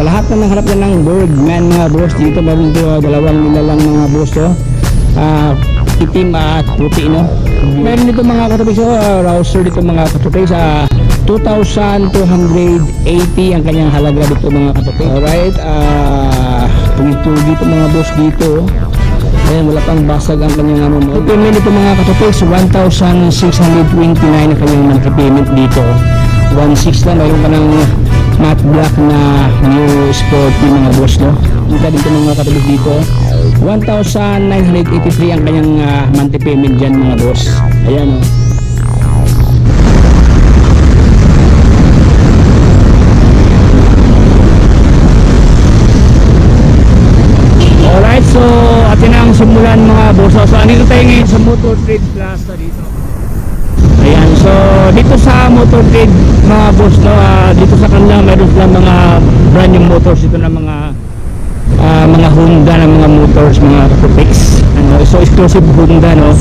sa lahat na nangharap na ng Bergman mga boss, dito meron dito dalawang nilalang mga boss to. Itim at puti, no? Meron dito mga katupig, so rouser dito mga katupig sa 2,280 ang kanyang halaga dito mga katupig. Alright, dito mga boss dito. Ayan, wala pang basag ang kanyang ano. Payment dito mga katupig, so 1,629 ang kanyang monthly payment dito. 1,600 lang, mayroon ka ng matte black na new sporty mga boss, no? Punta dito mga katulog dito 1,983 ang kanyang monthly payment dyan mga boss. Ayan, no? Alright, so atin na ang simulan mga boss. So andito tayo ngayon sa Motor Trade Plaza dito. Ayan, so dito sa Motor Trade mga boss, no, dito sa kanila meron silang mga brand new motors dito na mga Honda na mga motors, mga Topex, ano, so exclusive Honda, no.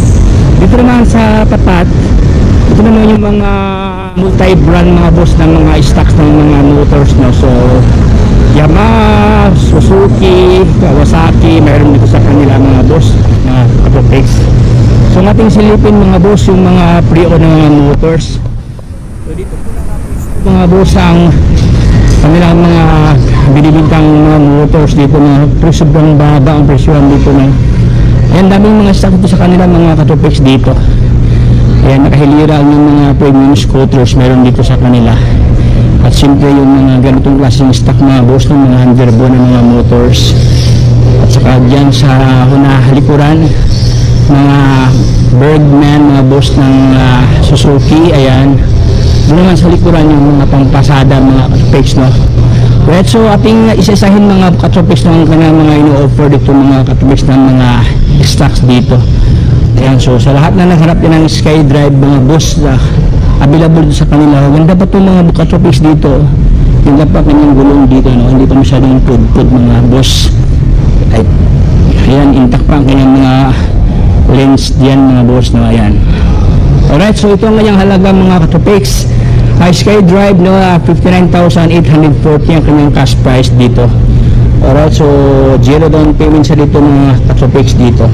Dito naman sa tapat, ito naman yung mga multi-brand mga boss ng mga stocks ng mga motors, no. So Yamaha, Suzuki, Kawasaki, meron dito sa kanila mga boss na Topex. So nating silipin mga boss yung mga pre-owned ng mga motors. So dito mga boss ang kanilang mga binibintang mga motors dito na sobrang baba ang presyohan dito na. Ayan, daming mga stock dito sa kanila mga Katopex dito. Ayan, nakahilira yung mga premium scooters meron dito sa kanila. At siyempre yung mga ganitong klaseng stock mga boss ng mga underbo ng mga motors. At saka dyan sa halikuran mga Bergman, mga boss ng Suzuki. Ayan, doon naman sa likuran yung mga pangpasada mga Katopex, no. Right, so ating isa-isahin mga Katopex ng mga ino-offer dito mga Katopex ng mga stocks dito. Ayan, so sa lahat na nagharap yan ng SkyDrive mga boss, available sa kanila. Ganda pa itong mga Katopex dito. Ganda pa kanyang gulong dito, no. Hindi pa masyadong pud mga boss. Ay, ayan, intact pa ang kanyang mga lens diyan mga boss, no. Ayan. Alright, so ito ang kanyang halaga mga Katopex. SkyDrive, no, 59,840 ang kanyang cash price dito. Alright, so zero down payment sa dito mga Katopex dito.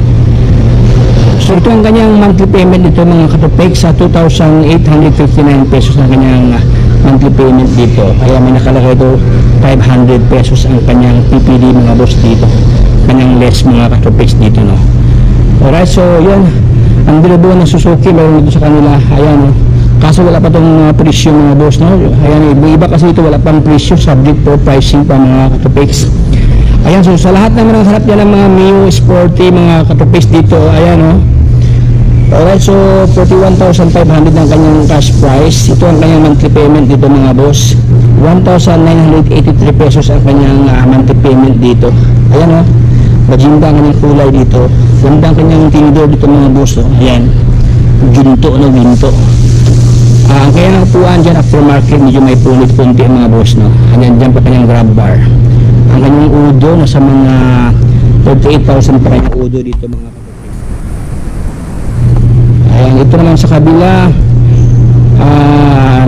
So ito ang kanyang monthly payment dito mga Katopex sa 2,859 pesos ang kanyang monthly payment dito. Kaya may nakalagay ito 500 pesos ang kanyang PPD mga boss dito. Kanyang less mga Katopex dito, no. Alright, so yun ang binubuo ng Suzuki meron dito sa kanila. Ayan, no. Kaso wala pa itong presyo mga boss, no. Ayan, iba kasi ito wala pang presyo, subject for pricing pa mga Katopex. Ayan, so sa lahat naman ang harap yan ng mga Mio Sporty mga Katopex dito. Ayan, no. Alright, so 41,500 ang kanyang cash price. Ito ang kanyang monthly payment dito mga boss, 1,983 pesos ang kanyang monthly payment dito. Ayan, no. Maganda ang kanyang kulay dito. Ganda ang kanyang tinidor dito mga boss, no. Ayan, ginto, no, ginto. Ang kanyang upuan dyan aftermarket, medyo may punit konti mga boss, no. Ayan, dyan pa kanyang grab bar. Ang kanyang udo nasa mga 38,000 pa kanyang udo dito mga Katopex. Ayan, ito naman sa kabila,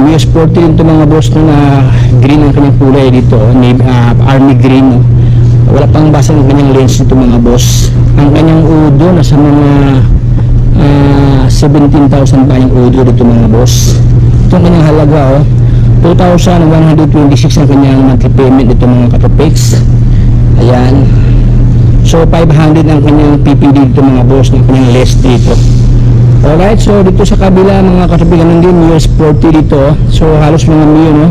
Mio Sporty ito mga boss, no, na green ang kanyang kulay dito, army green, no. Wala pang basa ng kanyang lens dito mga boss. Ang kanyang udo nasa mga 17,000 pa yung udo dito mga boss. Ito ang kanyang halaga, oh, 2,126 ang kanyang monthly payment dito mga Katopex. Ayan, so 500 ang kanyang PPD dito mga boss ng kanyang less dito. Alright, so dito sa kabila mga Katopex, ganun din Mio Sporty dito. So halos mga Mio, no.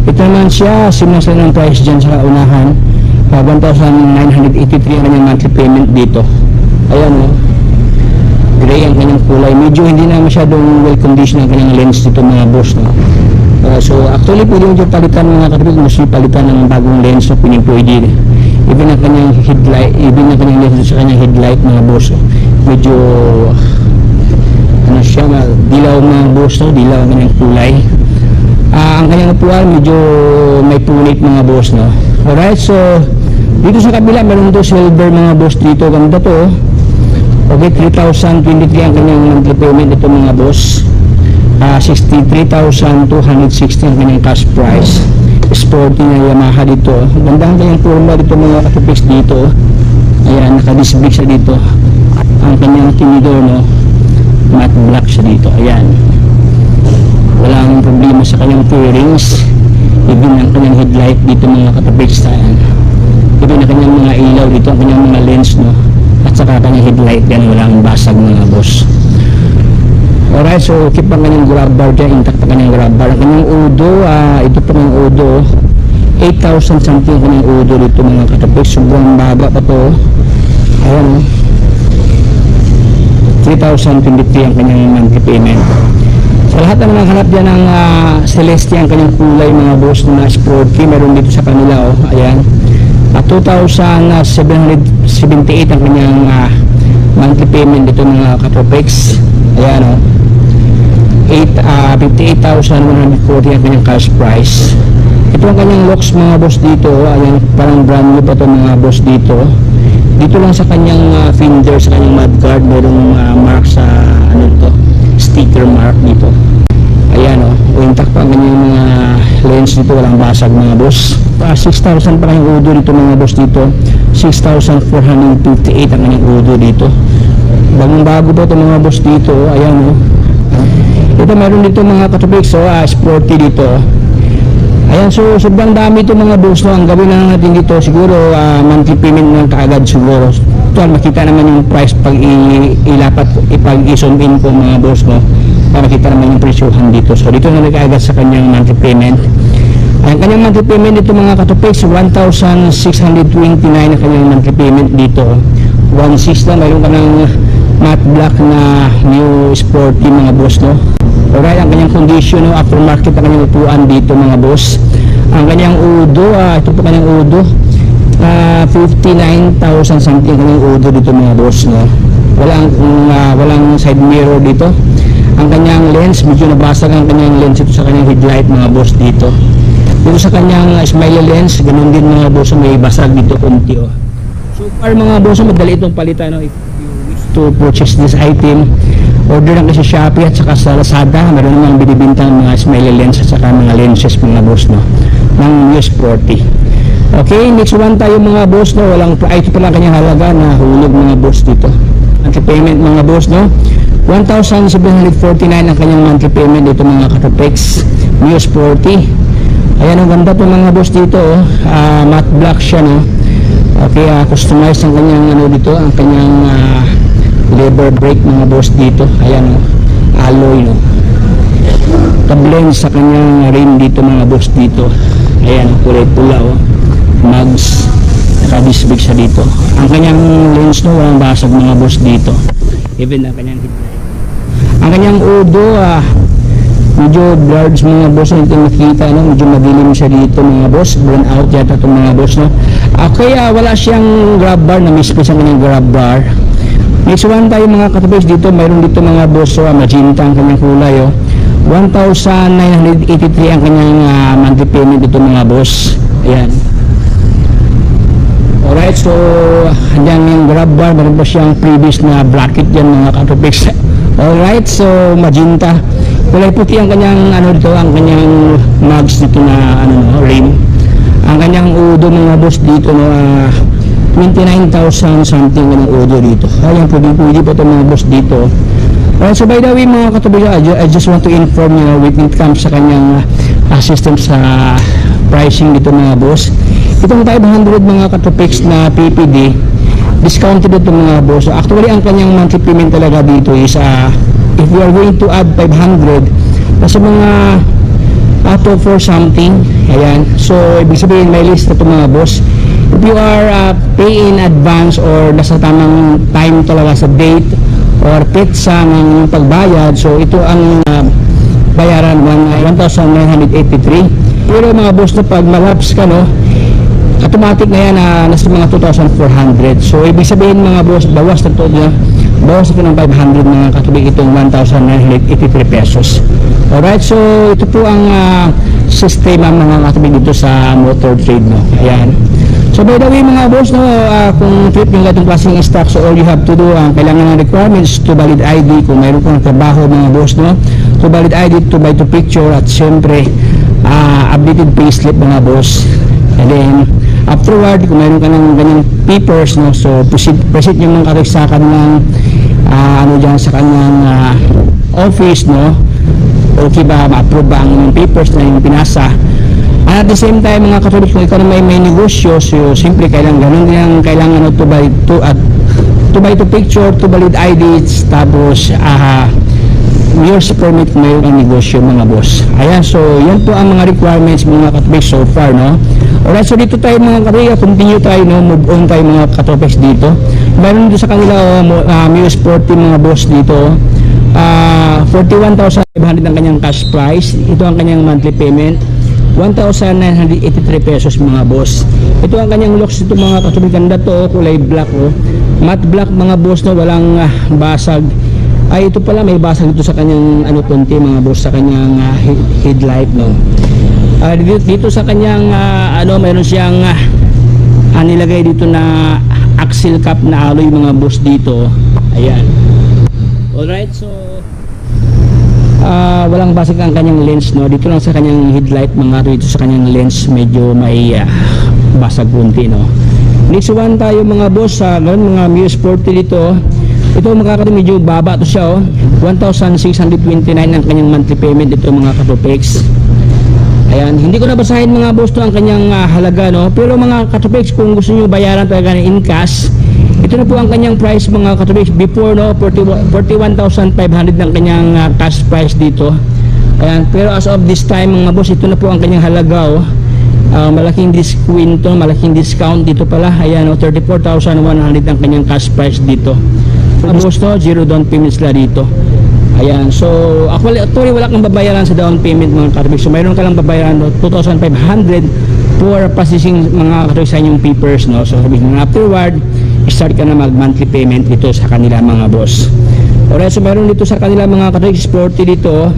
Ito naman siya, similar sa ng price dyan sa unahan, 1,983 ang kanyang monthly payment dito. Ayan, no. Gray ang kanyang kulay, medyo hindi na masyadong well conditioned ang kanyang lens dito mga boss, no. So actually pwede mo dyan palitan mga Katopex, mas palitan ng bagong lens, no, pwede. Even ang kanyang headlight, even ang kanyang lens sa kanyang headlight mga boss, no. Medyo ano siya, dilaw mga boss, no, dilaw ang kanyang kulay. Ang kanyang upuan medyo may punit mga boss, no. Alright, so dito sa kabila meron to silver mga boss dito, ganda to, oh. Okay, 3,023 ang kanyang monthly payment ito mga boss. 63,260 ang kanyang cash price. sporty na Yamaha dito. Ganda ang kanyang forma dito mga katupiks dito. Ayan, naka-disc siya dito. Ang kanyang tinidor, no, matte black siya dito. Ayan, walang problema sa kanyang fairings. Even ang kanyang headlight dito mga katupiks. Ayan, even ang kanyang mga ilaw dito, ang kanyang mga lens, no, at saka kanyang headlight yan, walang basag mga boss. Alright, so keep ang kanyang grab bar dyan, intact ang kanyang grab bar. Ang kanyang udo, ito pa ng udo, 8,000 something ang kanyang udo dito mga katupiks. Sobrang baga pa to. Ayan, 3,023 ang kanyang monthly payment. Sa lahat ng hanap dyan ng Celeste ang kanyang kulay mga boss na sporty, meron dito sa kanila. Ayan, 2,778 ang kanyang monthly payment dito mga katupiks. Ayan, 58,140 ang kanyang cash price. Ito ang kanyang locks mga boss dito. Ayan, parang brand new pa to mga boss dito. Dito lang sa kanyang fender, sa kanyang mudguard, merong mark sa sticker mark dito. Ayan, intact pa ang kanyang lens dito, walang basag mga boss. 6,000 pa kanyang udo dito mga boss dito. 6,458 ang kanyang udo dito. Bagong bago pa ito mga boss dito. Ayan, ito meron dito mga katupiks, sporty dito. Ayan, so sobrang dami ito mga boss, no. Ang gawin na natin dito siguro monthly payment ng kaagad siguro. Tuwal makita naman yung price pag ilapat, ipag i-zoom in ko mga boss, no, para makita naman yung presyohan dito. So dito na kaagad sa kanyang monthly payment. Ang kanyang monthly payment dito mga katupiks, 1,629 ang kanyang monthly payment dito. 1,600 lang, mayroon ka ng matte black na new sporty mga boss, no. Alright, ang kanyang condition, no, aftermarket ang kanyang upuan dito mga boss. Ang kanyang udo, ito po kanyang udo, 59,000 something ang kanyang udo dito mga boss, no. Walang side mirror dito. Ang kanyang lens, medyo nabasag ang kanyang lens ito sa kanyang headlight mga boss dito. Dito sa kanyang smiley lens, ganun din mga boss, may basag dito konti. So far mga boss, madali itong palitan, no. If you wish to purchase this item, order lang kasi sa Shopee at saka sa Lazada. Meron namang binibintang mga smiley lens at saka mga lenses mga boss, no, ng new sporty. Okay, next one tayo mga boss, no. Walang ito pala kanyang halaga na hulog mga boss dito. Monthly payment mga boss, no, 1,749 ang kanyang monthly payment dito mga katupiks, new sporty. Ayan, ang ganda po mga boss dito, matte black siya, no. Okay, customized ang kanyang dito, ang kanyang lever brake mga boss dito. Ayan, alloy, no, ka-blend sa kanyang rim dito mga boss dito. Ayan, kulay pula, mags, naka-disc siya dito. Ang kanyang lens, no, walang basag mga boss dito. Even ang kanyang headlight. Ang kanyang udo, medyo blurred mga boss, hindi makita, no, medyo madilim siya dito mga boss. Burn out yata itong mga boss, no. Kaya wala siyang grab bar, na misplace ang kanyang grab bar. Next one tayo mga katubigs dito, mayroon dito mga boss, magenta ang kanyang kulay, 1,983 ang kanyang monthly payment dito mga boss. Ayan. Alright, so hanggang yung grab bar, meron pa siyang previous na bracket dyan mga katubigs. Alright, so magenta, kulay puti ang kanyang dito, ang kanyang mags dito na rim. Ang kanyang udo mga boss dito, no, 29,000 something ng udo dito. Ayan, pwede pa ito mga boss dito. Alright, so by the way mga katubigs, I just want to inform you, when it comes sa kanyang system sa pricing dito mga boss. Itong 500 mga katubigs na PPD, discounted ito mga boss. Actually, ang kanyang monthly payment talaga dito is, if you are going to add 500, kasi mga auto for something, ayan. So, ibig sabihin, may list na ito mga boss. If you are pay in advance or nasa tamang time talaga sa date or petsa ng pagbayad, so ito ang bayaran 1,983. Pero mga boss, na pag malaps ka, no, automatic na yan nasa mga 2,400. So ibig sabihin mga boss, bawas na ito ng 500 mga katubig, itong 1,983 pesos. Alright, so ito po ang sistema mga katubig dito sa motor trade, no. Ayan. So by the way mga boss, no, kung trip yung gatong klaseng stock, so all you have to do, kailangan ng requirements, to valid ID, kung mayroon kang trabaho mga boss, no, to valid ID, to buy to picture, at syempre updated payslip mga boss. And then afterward, kung mayroon ka ng ganyang papers, no, so present yung mga sa kanilang ano dyan sa kanyang office, no, okay ba, ma-approve ba ang inyong papers na yung pinasa. And at the same time mga katolik, kung ikaw na may negosyo, so siyempre kailangan to buy to picture, to valid IDs, tapos years permit kung mayroon ang negosyo mga boss. Ayan, so yan po ang mga requirements mga katolik so far, no. Alright, so dito tayo mga katolik, continue tayo, no, move on tayo mga katolik dito. Meron dito sa kanila Mio Sporty mga boss dito, 41,500 ang kanyang cash price. Ito ang kanyang monthly payment, 1,983 pesos mga boss. Ito ang kanyang locks dito mga katolik. Ganda to, kulay black, oh, matte black mga boss, no, walang basag. Ay, ito pala may basag dito sa kanyang konti mga boss, sa kanyang headlight, no. Dito sa kanyang mayroon siyang nilagay dito na axle cap na alloy mga boss dito. Ayan. Alright, so walang basag ang kanyang lens, no. Dito lang sa kanyang headlight mga, dito sa kanyang lens medyo may basag kunti, no. Next one tayo mga boss, mga Mio Sporty dito. Ito mga katolik, medyo baba to siya, 1,629 ang kanyang monthly payment dito mga katopex. Ayan, hindi ko nabasahin mga boss to ang kanyang halaga, no. Pero mga katopex, kung gusto niyo bayaran talaga in cash, ito na po ang kanyang price mga katopex. Before, no, 41,500 ang kanyang cash price dito. Ayan, pero as of this time mga boss, ito na po ang kanyang halaga, oh. Malaking discount dito pala. Ayan, 34,100 ang kanyang cash price dito. Boss, no, zero down payment sila dito. Ayan, so actually wala kang babayaran sa down payment mga katolik. So mayroon ka lang babayaran, no, 2,500 for processing mga katolik sa inyong papers, no. So sabihin nga afterward, start ka na mag monthly payment dito sa kanila mga boss. Alright, so mayroon dito sa kanila mga katolik Sporty dito,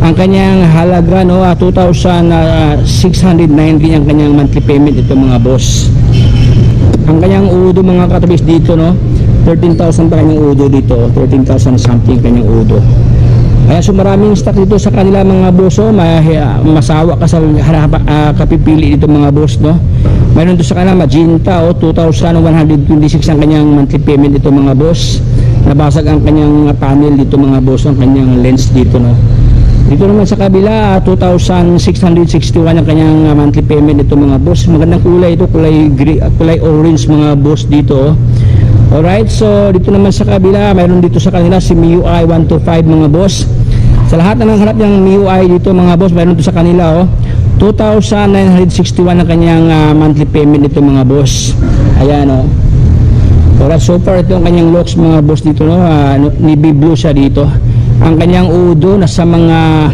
ang kanyang halaga, no, 2,690 ang kanyang monthly payment dito mga boss. Ang kanyang udo mga katolik dito, no, 13,000 pa kanyang udo dito, 13,000 something kanyang udo. Ayan, so maraming stock dito sa kanila mga boss, oh. Masawa ka sa kapipili dito mga boss, no. Mayroon dito sa kanila Magenta, 2,126 ang kanyang monthly payment dito mga boss. Nabasag ang kanyang panel dito mga boss, ang kanyang lens dito, no. Dito naman sa kabila, 2,661 ang kanyang monthly payment dito mga boss. Magandang kulay ito, kulay orange mga boss dito, oh. Alright, so dito naman sa kabila, mayroon dito sa kanila si MIUI 125 mga boss. Sa lahat na nangharap ng MIUI dito mga boss, mayroon dito sa kanila, oh, 2,961 ang kanyang monthly payment dito mga boss. Ayan, oh. Alright, so far ito ang kanyang locks mga boss dito, no. Navy blue siya dito. Ang kanyang udo nasa mga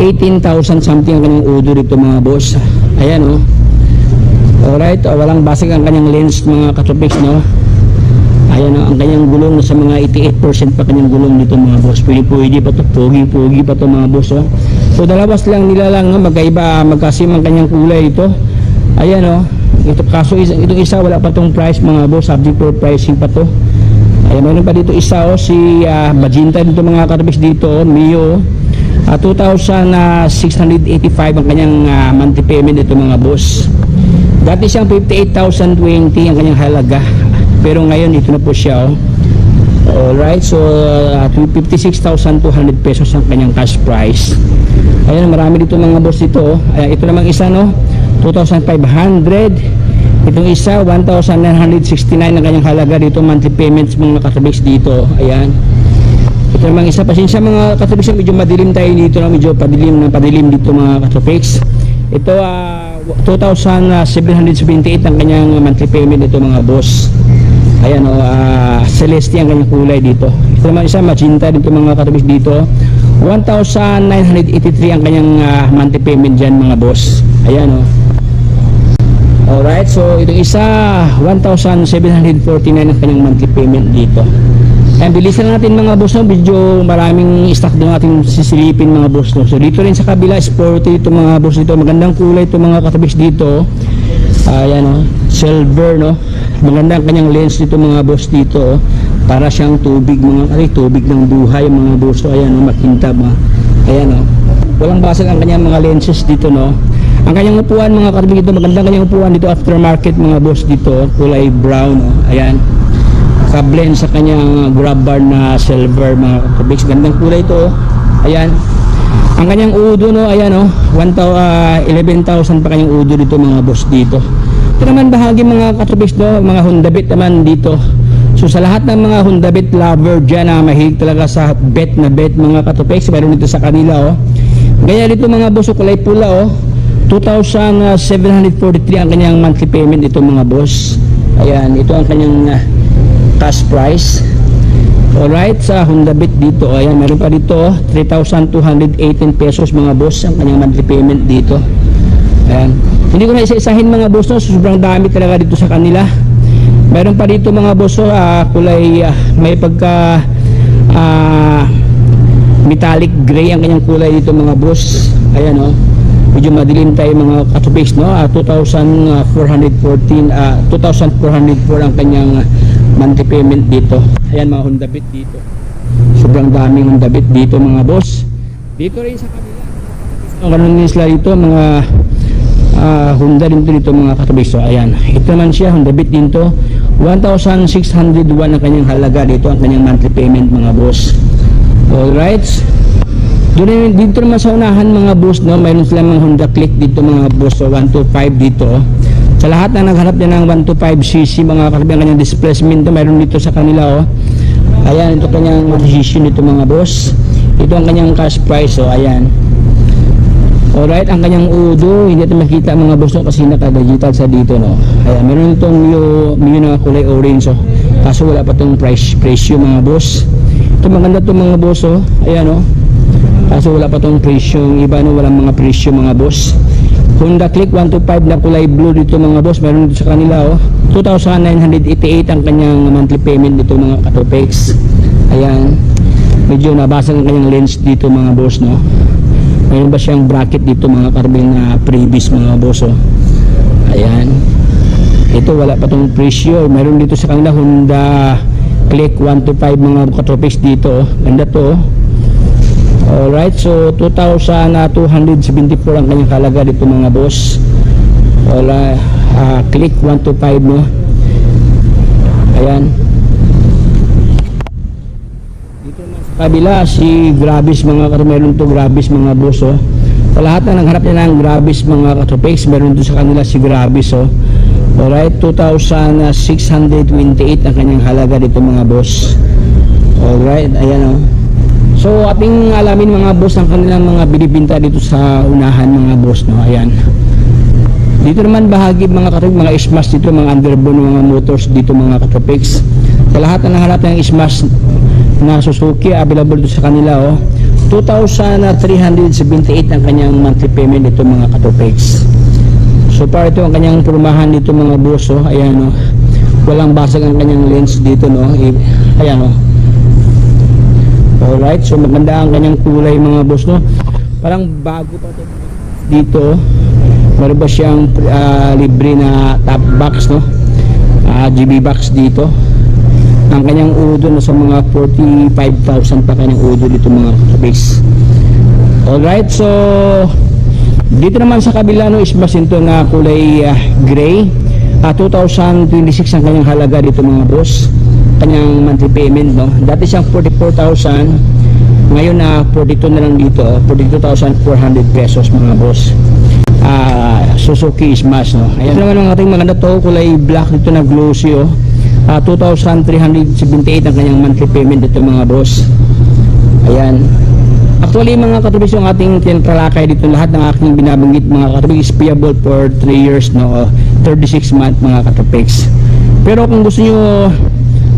18,000 something ang kanyang udo dito mga boss. Ayan, oh. Alright, walang basag ang kanyang lens mga katopics, no. Ayan, ang kanyang gulong nasa mga 88% pa kanyang gulong dito mga boss. Pwede pa to, pogi pa to mga boss, oh. So dalawas lang nila lang, no, magkasim ang kanyang kulay dito. Ayan, oh. Ito kaso itong isa wala pa tong price mga boss, subject for pricing pa to. Ayan, mayroon pa dito isa, oh, si Magenta dito mga katubis dito, oh, Mio, 2,685 ang kanyang monthly payment dito mga boss. Dati siyang 58,020 ang kanyang halaga, pero ngayon ito na po siya, oh. Alright, so 56,200 pesos ang kanyang cash price. Ayan, marami dito mga boss dito, oh. Ayan, ito namang isa, no, 2,500. Itong isa 1,969 ang kanyang halaga dito, monthly payments mga katubis dito. Ayan, ito namang isa, pasensya mga katubis, medyo madilim tayo dito, no? Medyo padilim dito mga katubis. Ito 2,778 ang kanyang monthly payment dito mga boss. Ayan, celeste ang kanyang kulay dito. Ito naman isa magenta dito mga katubis dito, 1,983 ang kanyang monthly payment dyan mga boss. Ayan, oh. Alright, so itong isa 1,749 ang kanyang monthly payment dito. Ayan, bilisan natin mga boss, no? Medyo maraming stock doon natin sisilipin mga boss, no? So dito rin sa kabila, sporty ito mga boss dito. Magandang kulay ito mga katabis dito. Ayan, oh, silver, no? Magandang kanyang lens dito mga boss dito, oh. Para siyang tubig, tubig ng buhay mga boss. So ayan, oh, makintab, oh. Ayan, oh. walang basag ang kanyang mga lenses dito, no. Ang kanyang upuan mga katubig dito, magandang kanyang upuan dito, aftermarket mga boss dito, kulay brown, no. Ayan, ka-blend sa kanyang grab bar na silver mga katubig, gandang kulay ito, ayan. Ang kanyang udo, no, ayan, no, 11,000 pa kanyang udo dito mga boss dito. Ito naman bahagi mga katubig, no, mga Honda Beat naman dito. So sa lahat ng mga Honda Beat lover dyan na mahilig talaga sa bet na bet mga katupex, meron dito sa kanila, oh. Gaya dito mga boss, kulay pula, oh. 2,743 ang kanyang monthly payment dito mga boss. Ayan, ito ang kanyang cash price. Alright, sa Honda Beat dito, ayan, meron pa dito, oh, 3,218 pesos mga boss ang kanyang monthly payment dito. Ayan, hindi ko na isa-isahin mga boss, no, sobrang dami talaga dito sa kanila. Meron pa dito mga boss, kulay may pagka metallic gray ang kanyang kulay dito mga boss. Ayan, oh, medyo madilim tayo mga katubis, no. 2,414 2,404 ang kanyang monthly payment dito. Ayan mga Honda Beat dito, sobrang daming Honda Beat dito mga boss. Dito rin sa kabila ang ganun din sila dito mga Honda din dito mga katubis. So ayan, ito naman siya, Honda Beat din to, 1,601 ang kanyang halaga dito, ang kanyang monthly payment mga boss. Alright, dito naman sa unahan mga boss, no, mayroon silang mga Honda Click dito mga boss, so 125 dito. Sa lahat na naghanap din ng 125cc mga katubis, ang kanyang displacement to, mayroon dito sa kanila, oh. Ayan, ito kanyang position dito mga boss. Ito ang kanyang cash price, so ayan. Alright, ang kanyang udo, hindi natin makita mga boss, no, kasi naka-digital sa dito, no. Ayan, meron itong menu na kulay orange, so, kaso wala pa itong presyo mga boss. Ito maganda itong mga boss, oh. Ayan, oh, kaso wala pa itong presyo. Yung iba, no, walang mga presyo mga boss. Honda Click 125 na kulay blue dito mga boss, meron dito sa kanila, oh. 2,988 ang kanyang monthly payment dito mga katopex. Ayan, medyo nabasag ang kanyang lens dito mga boss, no. Mayroon ba siyang bracket dito mga karbin na previous mga boss, oh. Ayan, ito wala pa tong presyo. Mayroon dito sa kanila Honda Click 125 mga katropics dito, oh. Ganda to, oh. Alright, so 2,274 ang kanyang halaga dito mga boss. Wala, Click 125, no. Ayan, kabila si Grabis mga katropix, meron to Grabis mga boss, oh. Sa lahat na nagharap niya ng Grabis mga katropix, meron to sa kanila si Grabis, oh. Alright, 2,628 ang kanyang halaga dito mga boss. Alright, ayan, oh. So ating alamin mga boss ang kanilang mga binibinta dito sa unahan mga boss, no. Ayan, dito naman bahagi mga katropix, mga smash dito, mga underbone mga motors dito mga katropix. Sa lahat na nagharap ng smash na Suzuki, available to sa kanila, oh. 2,378 ang kanyang monthly payment dito mga katopex. So para ito ang kanyang purumahan dito mga boss, oh. Ayan, oh, walang basag ang kanyang lens dito, no. Ayan, oh. Alright, so maganda ang kanyang kulay mga boss, no. Parang bago pa ito dito, oh. Meron ba siyang libre na top box, no, GB box dito. Ang kanyang udo na sa mga 45,000 pa kanyang udo dito mga kabis. Alright, so dito naman sa kabila, no, is masinto na kulay gray, 2,026 ang kanyang halaga dito mga boss, kanyang monthly payment, no. Dati siyang 44,000, ngayon na 42 na lang dito, 42,400 pesos mga boss. Suzuki Smash, no. Ayan naman ang ating maganda to, kulay black dito na glossy, oh. 2,378 ang kanyang monthly payment dito mga boss. Ayan, actually mga katubis, yung ating tinalakay dito, lahat ng aking binabanggit mga katubis is payable for 3 years, no, 36 month mga katubis. Pero kung gusto nyo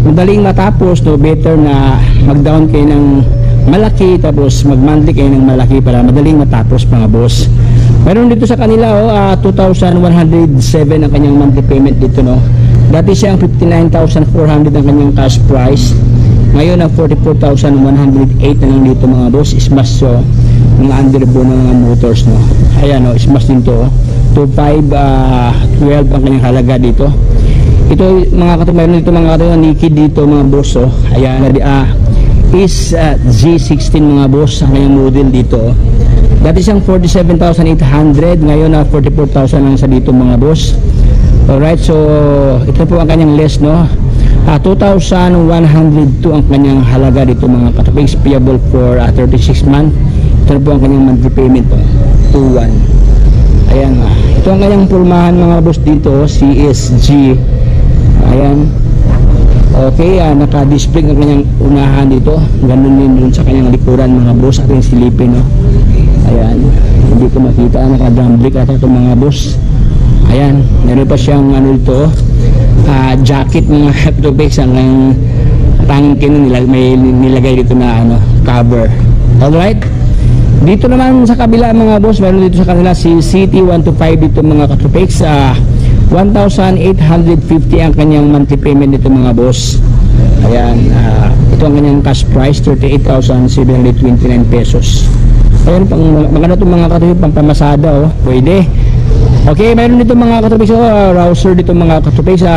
madaling matapos, no, better na mag down kayo ng malaki tapos mag monthly kayo ng malaki para madaling matapos mga boss. Meron dito sa kanila, oh, 2,107 ang kanyang monthly payment dito, no. Dati siyang 59,400 ang kanyang cash price, ngayon ang 44,108 na lang dito mga boss. Smash, so mga underbone ng mga motors, no. Ayan, no, smash din to, 2,512 ang kanyang halaga dito. Ito mga katulad, meron dito mga katulad Nikki dito mga boss, oh. Ayan, is G16 mga boss ang kanyang model dito, oh. Dati siyang 47,800, ngayon na 44,000 lang sa dito mga boss. Alright, so ito po ang kanyang less, no. 2,102 ang kanyang halaga dito mga katopics, payable for 36 month. Ito po ang kanyang monthly payment, 2,1. Ayan, ito ang kanyang pulmahan mga boss dito, CSG. Ayan. Okay, naka-display ang kanyang unahan dito. Ganun din dun sa kanyang likuran mga boss, ating silipin, no. Ayan, hindi ko makita, naka-drum brake ata ito mga boss. Ayan, meron pa siyang ano dito, jacket mga katopics, ang tangkin may nilagay dito na ano, cover. Alright, dito naman sa kabila mga boss, meron dito sa kanila si CT125 dito mga katopics. 1,850 ang kanyang monthly payment dito mga boss. Ayan, ito ang kanyang cash price, 38,729 pesos. Ayan, maganda itong mga katopics, pang pamasada, oh, pwede. Okay, mayroon dito mga katopics, rouser dito mga katopics,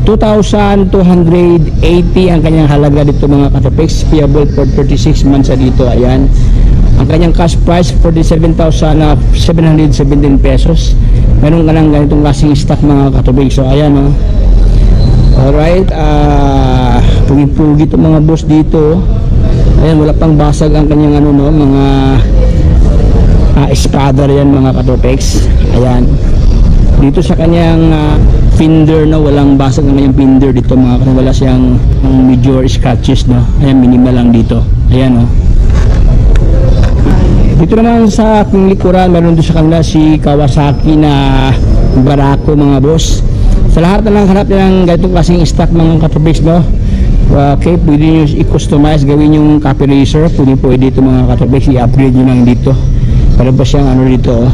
2,280 ang kanyang halaga dito mga katopics, payable for 36 months dito. Ayan, ang kanyang cash price 47,717 pesos. Meron ka lang ganitong klaseng stock mga katopics. So ayan, oh. Alright, pugi-pugi ito mga boss dito. Ayan, wala pang basag ang kanyang ano, no, mga espada yan mga katopics. Ayan, dito sa kanyang fender, no, walang basag ang kanyang fender dito mga katopics. Wala siyang major scratches, no. Ayan, minimal lang dito. Ayan, oh. Dito naman sa aking likuran, meron doon sa kanila si Kawasaki na Barako mga boss. Sa lahat na lang hanap ng ganitong klaseng stock mga katopics, no. Okay, pwede nyo i-customize, gawin yung copy racer, pwede ito mga katopics, i-upgrade nyo lang dito. Meron pa siyang ano dito, oh.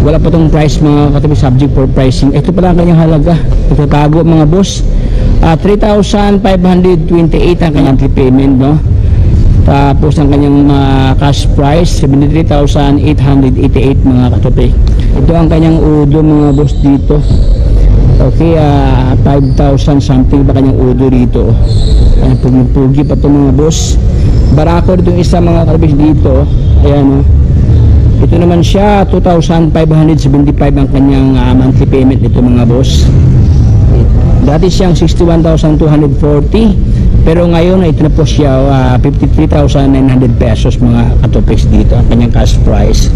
Wala pa tong price mga katopics, subject for pricing. Ito pala ang kanyang halaga, ito tago mga boss. 3,528 ang kanyang monthly payment, no. Tapos ang kanyang cash price 73,888 mga katope. Ito ang kanyang udo mga boss dito. Okay, 5,000 something ba kanyang udo dito. Ayan, pugi pa ito mga boss. Barako dito isa mga katope dito. Ayan, oh. Ito naman siya 2,575 ang kanyang monthly payment dito mga boss. Dati siyang 61,240. Pero ngayon ito na po siya 53,900 pesos mga katopics dito ang kanyang cash price.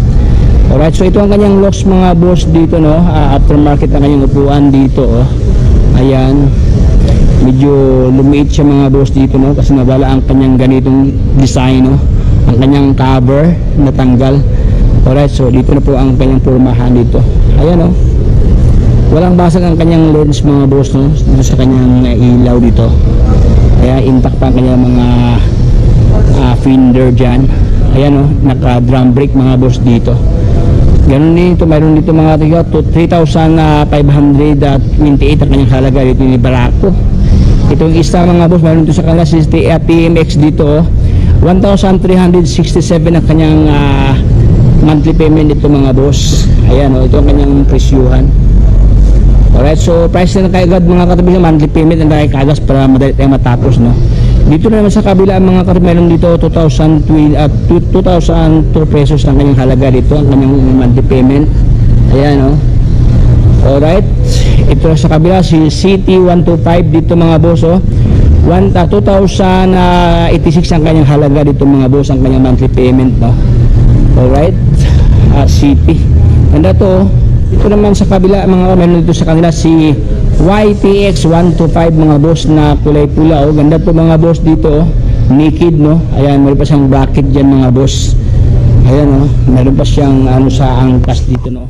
Alright, so ito ang kanyang locks mga boss dito, no. Aftermarket ang kanyang upuan dito, oh. Ayan, medyo lumiit siya mga boss dito, no, kasi nawala ang kanyang ganitong design, no. Ang kanyang cover natanggal. Alright, so dito na po ang kanyang pormahan dito. Ayan, oh. Walang basag ang kanyang lens mga boss, no, dito sa kanyang ilaw dito. Kaya intact pa ang kanyang mga fender dyan. Ayan, oh, naka drum brake mga boss dito. Ganun dito, mayroon dito mga 3,528 ang kanyang halaga dito ni Barako. Itong isa mga boss, mayroon dito sa kanila si TMX dito, 1,367 ang kanyang monthly payment dito mga boss. Ayan, oh, ito ang kanyang presyuhan. Alright, so price na kaagad mga katabi ng monthly payment na kaagad para madali tayong matapos, no. Dito na naman sa kabila mga katabi, meron dito 2,002 pesos ang kanyang halaga dito, ang kanyang monthly payment. Ayan, no. Alright, ito sa kabila si CT125 dito mga boss, oh. 2,086 ang kanyang halaga dito mga boss, ang kanyang monthly payment, no. Alright, CT. Ganda to. Ito naman sa kabila mga meron dito sa kanila si YTX 125 mga boss na kulay pula, oh. Ganda to mga boss dito, oh. Naked, no. Ayan, meron pa siyang bracket dyan mga boss. Ayan, oh. Meron pa siyang ano sa angkas dito, no.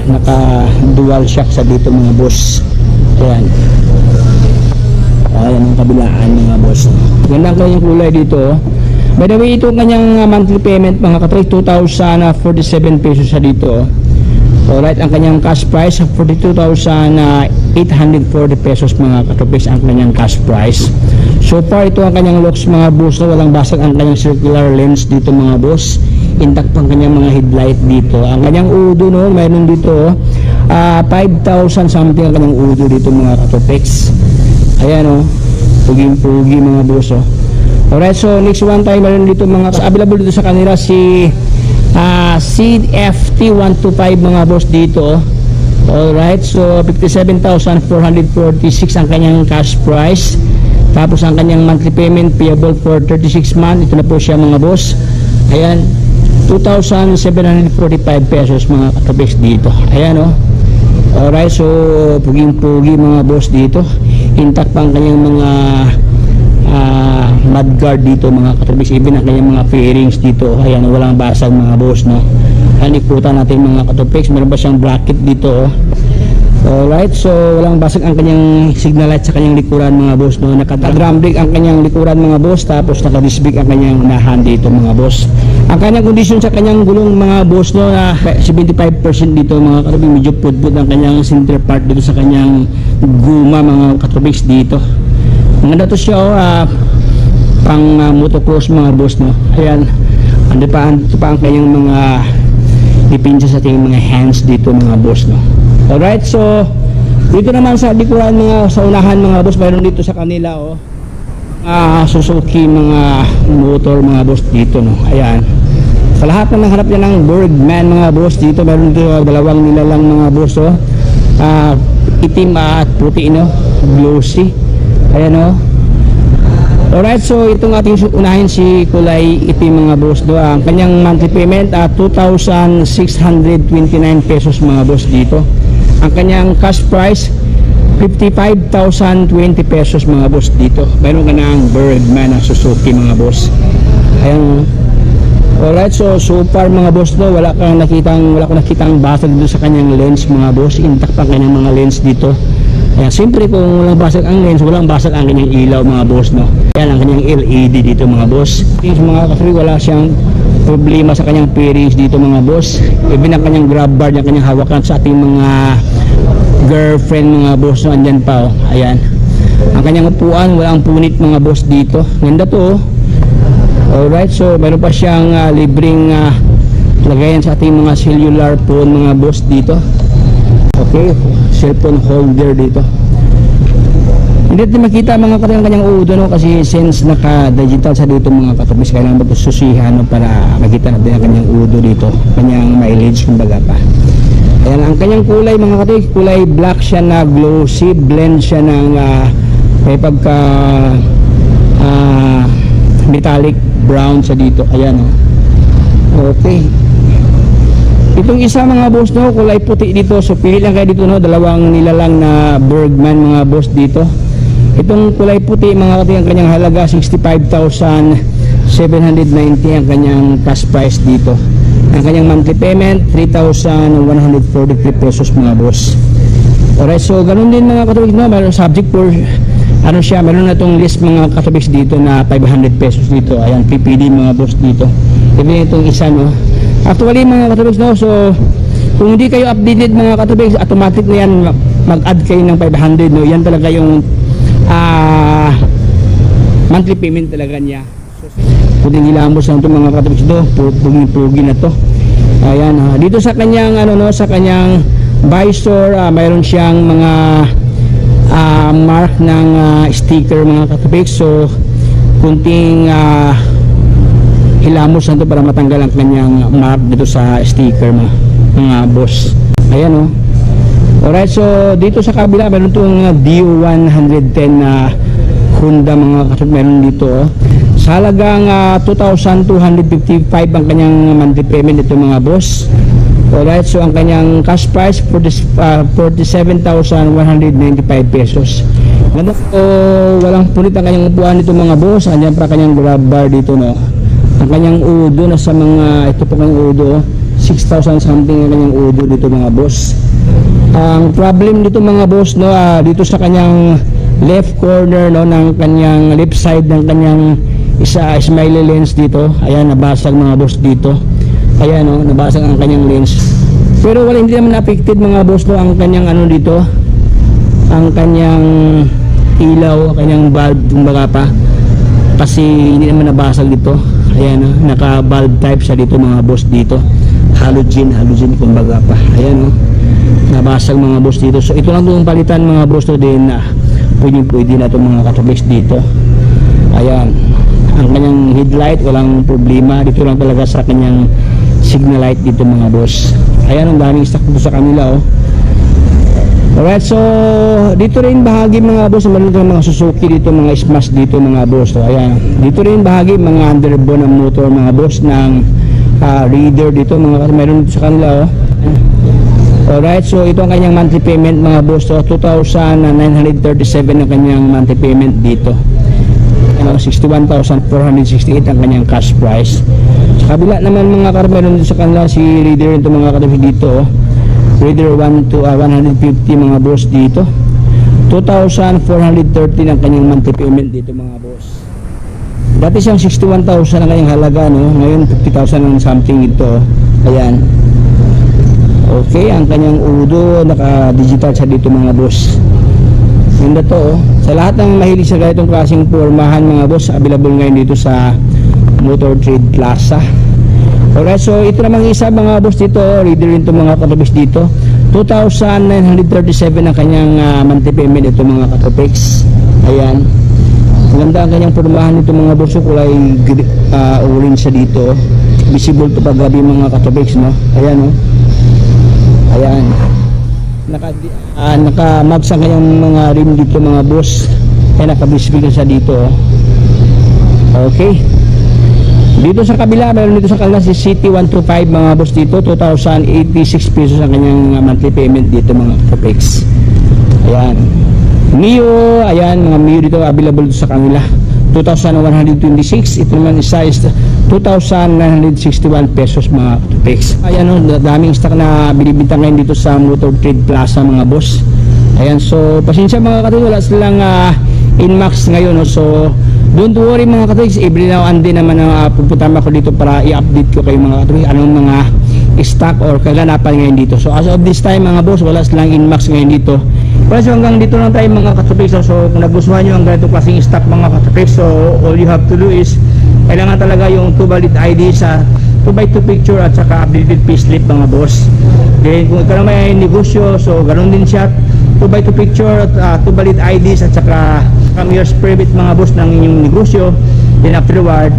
Naka dual shock sa dito mga boss. Ayan. Ayan ang kabilaan mga boss. Ganda ang kanyang kulay dito, oh. By the way, ito kanyang monthly payment mga katay, 2,047 pesos sa dito. Alright, ang kanyang cash price 42,840 pesos mga katopis ang kanyang cash price. So far, ito ang kanyang locks mga boss, walang basag ang kanyang circular lens dito mga boss. Intact pang kanyang mga headlight dito. Ang kanyang udo, no, mayroon dito 5,000 something ang kanyang udo dito mga katopix. Ayan, oh, pugi-pugi mga boss, oh. Alright, so next one tayo meron dito mga available dito sa kanila si CFT 125 mga boss dito. Alright, so 57,446 ang kanyang cash price. Tapos ang kanyang monthly payment payable for 36 months. Ito na po siya mga boss. Ayan, 2,745 pesos mga katubis dito. Ayan o. Alright, so puging-pugi mga boss dito. Intact pa ang kanyang mga mudguard dito mga katubis. Even ang kanyang mga fairings dito. Ayan, walang basag mga boss, no. Ayan, ikutan natin mga katubis. Meron ba siyang bracket dito o. Alright, so walang basag ang kanyang signal light sa kanyang likuran mga boss, no. Naka-drum brake ang kanyang likuran mga boss, tapos naka-disc brake ang kanyang unahan dito mga boss. Ang kanyang kondisyon sa kanyang gulong mga boss, no, na 75% dito mga katubig, medyo pudpud ang kanyang center part dito sa kanyang guma mga katubigs dito. Maganda to siya pang motocross mga boss, no. Ayan, ando pa ang kanyang mga dipinsa sa ating mga hands dito mga boss, no. Alright, so dito naman sa likuran mga sa unahan mga boss, mayroon dito sa kanila Suzuki mga motor mga boss dito, no. Ayan, sa lahat ng harap yan ng Bergman mga boss dito, mayroon dito dalawang nilalang mga boss, itim at puti, no, glossy. Ayan, no. Alright, so itong ating unahin si kulay itim mga boss, no. Ang kanyang monthly payment 2,629 pesos mga boss dito. Ang kanyang cash price 55,020 pesos mga boss dito. Meron ka ng Bergman na Suzuki mga boss. Ayan. Alright, so far mga boss, no, wala ko nakitang basag dito sa kanyang lens mga boss. Intact pa kanyang mga lens dito. Ayan, siyempre kung walang basag ang lens, walang basag ang kanyang ilaw mga boss, no. Ayan ang kanyang LED dito mga boss. Mga kasi wala siyang problema sa kanyang fairings dito mga boss. Even ang kanyang grab bar, yung kanyang hawakan sa ating mga girlfriend mga boss, no, andyan pa, oh. Ayan, ang kanyang upuan walang punit mga boss dito. Ganda to, oh. Alright, so meron pa siyang libreng lagayan sa ating mga cellular phone mga boss dito. Okay, cellphone holder dito. Hindi natin makita mga kanyang udo, no, kasi since naka-digital sa dito mga katubis, kailangan magsusihan, no, para makita natin ang kanyang udo dito, kanyang mileage kumbaga pa. Ayan, ang kanyang kulay mga katubis, kulay black siya na glossy, blend siya ng may pagka metallic brown sa dito. Ayan, no. Okay. Itong isa mga boss, no, kulay puti dito, so pili lang kayo dito, no, dalawang nilalang na Bergman mga boss dito. Itong kulay puti mga katubis, ang kanyang halaga 65,790 ang kanyang cash price dito. Ang kanyang monthly payment 3,143 pesos mga boss. Alright, so ganun din mga katubis, no, meron subject for ano siya, meron na itong list mga katubis dito na 500 pesos dito. Ayan, PPD mga boss dito. Even itong isa, no. Actually mga katubis, no, so kung hindi kayo updated mga katubis, automatic na yan mag-add kayo ng 500, no. Yan talaga yung monthly payment talaga niya. Pwedeng ilamos lang ito mga katubis, do pugi na to. Ayan, dito sa kanyang ano, no, sa kanyang visor, mayroon siyang mga mark ng sticker mga katubis. So kunting hilamos lang ito para matanggal ang kanyang mark dito sa sticker mga boss. Ayan, no. Alright, so dito sa kabila meron itong D110 na Honda mga katubis, meron dito, oh. Sa halagang 2,255 ang kanyang monthly payment dito mga boss. Alright, so ang kanyang cash price 47,195 pesos. Ganda, so walang punit ang kanyang upuan dito mga boss. Andyan pa kanyang grab bar dito, no. Ang kanyang udo na sa mga, ito po kanyang udo, 6,000 something ang kanyang udo dito mga boss. Ang problem dito mga boss, no, dito sa kanyang left corner, no, ng kanyang left side ng kanyang isa smiley lens dito. Ayan, nabasag mga boss dito. Ayan, no, nabasag ang kanyang lens. Pero wala, hindi naman affected mga boss, no, ang kanyang ano dito, ang kanyang ilaw, kanyang bulb kumbaga pa, kasi hindi naman nabasag dito. Ayan, no, naka bulb type siya dito mga boss dito. Halogen kumbaga pa. Ayan, no, nabasag mga boss dito. So ito lang itong palitan mga boss, to din na pwede na itong mga katubis dito. Ayan, Ang kanyang headlight walang problema, dito lang talaga sa kanyang signal light dito mga boss. Ayan, ang daming stock dito sa kanila oh. Alright, so dito rin bahagi mga boss, meron din mga Suzuki dito, mga Smash dito mga boss. So ayan, dito rin bahagi mga underbone ng motor mga boss ng Raider dito mga, meron dito sa kanila oh. Alright, so ito ang kanyang monthly payment mga boss. So 2,937 ang kanyang monthly payment dito. 61,468 ang kanyang cash price. Sa kabila naman mga kar, meron dito sa kanila si Raider ito mga kar dito oh. Raider 1 to 150 mga boss dito. 2,413 ang kanyang monthly payment dito mga boss. Dati siyang 61,000 ang kanyang halaga no. Ngayon 50,000 ang something ito. Ayan. Okay, ang kanyang udo naka-digital siya dito mga boss. Ganda to oh. Sa lahat ng mahilig sa ganitong klaseng pormahan mga boss, available ngayon dito sa Motor Trade Plaza. Alright, so ito namang isa mga boss dito, Raider rin ito mga katopix dito. 2,937 ang kanyang monthly payment ito mga katopix. Ayan. Maganda ang kanyang pormahan nito mga boss, kulay orange siya dito. Visible to pag gabi mga katopix no. Ayan oh. Ayan. Naka-mags ang kanyang mga rim dito mga boss. Ayan, naka-visible siya dito oh. Okay. Dito sa kabila, meron dito sa kanila si City 125 mga boss dito, 2,086 pesos ang kanyang monthly payment dito mga Capex. Ayan. Mio, ayan, mga Mio dito available dito sa kanila. 2,126. Ito naman isa is 2,961 pesos mga Capex. Ayan o, daming stock na binibintang ngayon dito sa Motor Trade Plaza mga boss. Ayan, so pasensya mga katulad, wala silang Inmax ngayon no? So don't worry mga katolik, every now and then naman pupunta ako dito para i-update ko kayo mga katolik anong mga stock or kaganapan ngayon dito. So as of this time mga boss, wala silang Inmax ngayon dito. Pero so hanggang dito lang tayo mga katolik. So kung nagustuhan nyo ang ganito klaseng stock mga katolik, so all you have to do is kailangan talaga yung 2 valid ID sa 2x2 picture at saka updated payslip mga boss. Then kung ikaw na may negosyo, so ganoon din siya, 2x2 picture at 2 valid IDs at saka years private mga boss ng inyong negosyo. Then afterward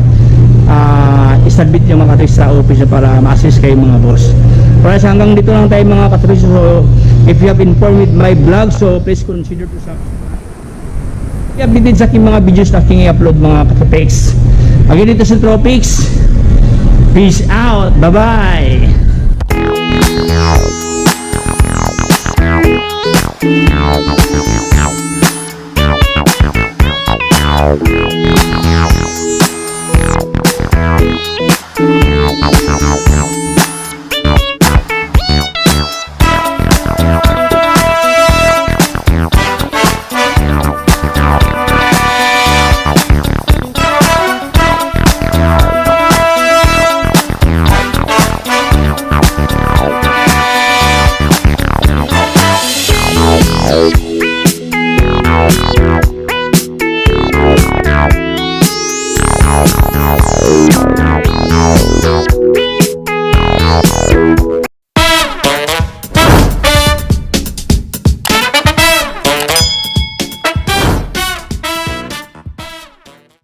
isubmit nyo mga katris sa office para ma-assist kayo mga boss. Para sa hanggang dito lang tayo mga katris. So if you have informed with my vlog, so please consider to subscribe. I-update din sa aking mga videos na aking i-upload mga katropix. Again dito sa Tropics. Peace out, bye bye.